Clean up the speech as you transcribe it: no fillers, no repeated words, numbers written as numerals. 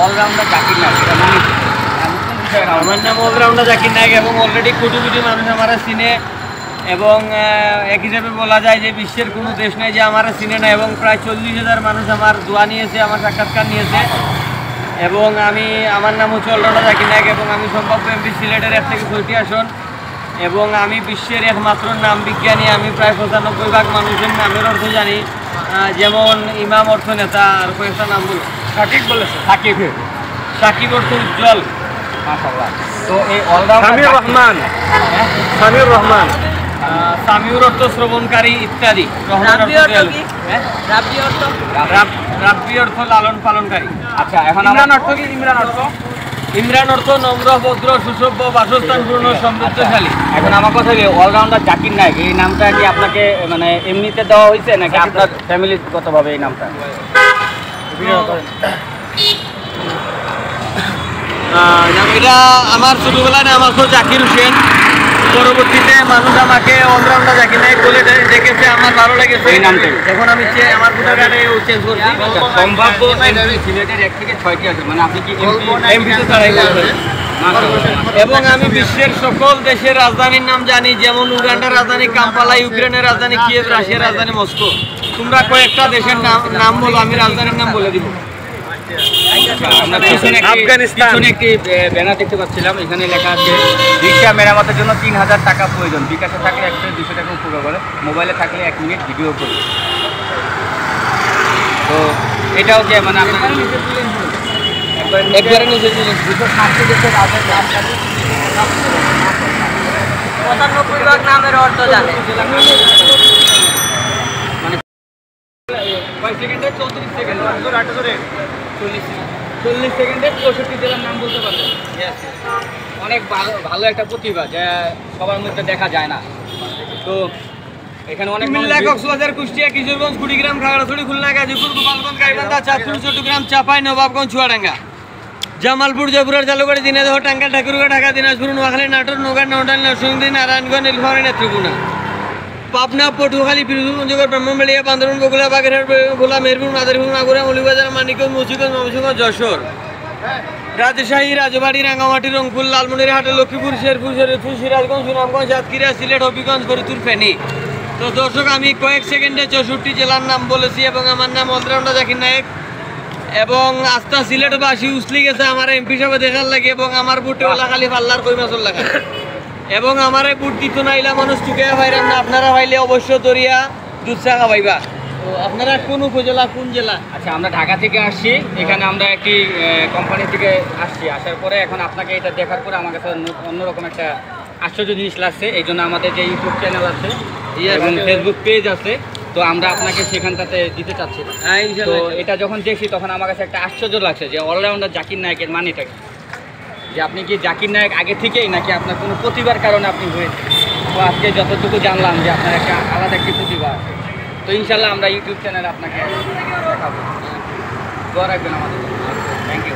Allrounder Zakir Naik, এটা মানে আমার নাম অলরাউন্ডার জাকির নায়ক এবং অলরেডি কোটি কোটি মানুষ আমার চিনে এবং এক হিসাবে বলা যায় যে বিশ্বের কোনো দেশ নেই যে আমার চিনে না এবং প্রায় 40,000 মানুষ আমার দোয়া নিয়েছে, আমার সাক্ষাৎকার নিয়েছে এবং আমার নাম হচ্ছে অলরাউন্ডার জাকির নায়ক এবং আমি সম্ভাব্য এমপি সিলেটের 1 থেকে 6টি আসন এবং আমি বিশ্বের একমাত্র নাম বিজ্ঞানী। আমি প্রায় 95% মানুষের নামের অর্থ জানি, যেমন ইমাম অর্থ নেতা, আর কয়েকটা নাম বল। সঠিক বলেছে। সাকিব অর্থ উজ্জ্বল। মাশাআল্লাহ। তো এই অলরাউন্ডার সামিউর রহমান, সামিউর অর্থ শ্রবণকারী ইত্যাদি। রাব্বি অর্থ লালন পালনকারী। আচ্ছা, এখন ইমরান অর্থ কি? ইমরান অর্থ নম্র, ভদ্র, সুসভ্য, বাসস্থানপূর্ণ, সমৃদ্ধশালী। এখন আমার কথা কি অলরাউন্ডার জাকির নায়ক এই নামটা কি আপনাকে মানে এমনিতে দেওয়া হয়েছে নাকি আপনার ফ্যামিলিগতভাবে এই নামটা? এটা আমার ছোটবেলায় নাম আছে জাকির হোসেন, পরবর্তীতে মানুষ আমাকে অলরাউন্ডার জাকির নায়ক বলে ডেকেছে, আমার ভালো লেগেছে এই নামটা। এখন আমি আমার ভোটার কার্ডে চেঞ্জ করছি। সম্ভাব্য সিলেটের 1 থেকে 6টি আছে, মানে আপনি কি এমপি এবং আমি বিশ্বের সকল দেশের রাজধানীর নাম জানি, যেমন উগান্ডার রাজধানী কাম্পালা, ইউক্রেনের রাজধানী কিয়েভ, রাশিয়ার রাজধানী মস্কো। তোমরা কয়েকটা দেশের নাম বলো, আমি রাজধানীর নাম বলে দিব। আফগানিস্তান। একটি ব্যানার দেখতে পাচ্ছিলাম, এখানে লেখা আছে রিক্সা মেরামতের জন্য 3000 টাকা প্রয়োজন, বিকাশে থাকলে 100-200 টাকা উপকার করে, মোবাইলে থাকলে 1 মিনিট ভিডিও করে। তো এটাও যে মানে আপনার একবারে নিচে চলে 260 দেশের রাজের নাম জানি, 95% নামের অর্থ জানে। মানে কয় সেকেন্ডে? 34 সেকেন্ড, 40 সেকেন্ডে 64 জেলার নাম বলতে পারবেন। অনেক ভালো একটা প্রতিভা যা সবার মধ্যে দেখা যায় না। তো এখানে অনেক কুমিল্লা, কক্সবাজার, কুষ্টিয়া, কিশোরগঞ্জ, কুড়িগ্রাম, খাগড়াছড়ি, খুলনা, গাজীপুর, গোপালগঞ্জ, গাইবান্ধা, চাঁদপুর, চট্টগ্রাম, চাঁপাই, নবাবগঞ্জ, চুয়াডাঙ্গা, জামালপুর, জয়পুরহাট, জালুকাঠি, ঝিনাইদহ, টাঙ্গাইল, ঠাকুরগাঁও, ঢাকা, দিনাজপুর, নোয়াখালী, নাটোর, নওগাঁ, নওটাল, নরসিংদী, নারায়ণগঞ্জ, নীলফামারী, নেত্রকোনা, পাবনা, পটুয়াখালী, পিরোজপুর, পঞ্চগড়, ব্রাহ্মণবাড়িয়া, বান্দরবান, বগুড়া, বাগেরহাট, ভোলা, মেহেরপুর, মাদারীপুর, মাগুরা, মৌলভীবাজার, মানিকগঞ্জ, মুন্সিগঞ্জ, ময়মনসিংহ, যশোর, রাজশাহী, রাজবাড়ী, রাঙ্গামাটি, রংপুর, লালমনিরহাট, লক্ষ্মীপুর, শেরপুর, শরীয়তপুর, সিরাজগঞ্জ, সুনামগঞ্জ, সাতক্ষীরা, সিলেট, হবিগঞ্জ, ফরিদপুর, ফেনী। তো দর্শক, আমি কয়েক সেকেন্ডে 64 জেলার নাম বলেছি এবং আমার নাম অলরাউন্ডার জাকির নায়ক এবং আস্থা সিলেটবাসী উসলি গেছে আমার এমপি হিসাবে দেখার লাগে এবং আমার বুটে ওলা খালি পাল্লার কইমাচল লাগা এবং আমার বুট দিত না ইলা মানুষ চুকে পাইরাম না। আপনারা পাইলে অবশ্য দরিয়া দুধ চা খাওয়াইবা। তো আপনারা কোন উপজেলা, কোন জেলা? আচ্ছা, আমরা ঢাকা থেকে আসছি, এখানে আমরা একটি কোম্পানি থেকে আসছি। আসার পরে এখন আপনাকে এটা দেখার পরে আমার কাছে অন্যরকম একটা আশ্চর্য জিনিস লাগছে। এই জন্য আমাদের যে ইউটিউব চ্যানেল আছে এবং ফেসবুক পেজ আছে, তো আমরা আপনাকে সেখানটাতে দিতে চাচ্ছি। তো এটা যখন দেখছি তখন আমার কাছে একটা আশ্চর্য লাগছে যে অলরাউন্ডার জাকির নায়কের মানেটা কি, যে আপনি কি জাকির নায়ক আগে থেকেই নাকি আপনার কোনো প্রতিভার কারণে আপনি হয়েছে। তো আজকে যতটুকু জানলাম যে আপনার একটা আলাদা একটি প্রতিভা আছে। তো ইনশাল্লাহ আমরা ইউটিউব চ্যানেলে আপনাকে দেখাবো। দোয়া রাখবেন আমাদের। Thank you.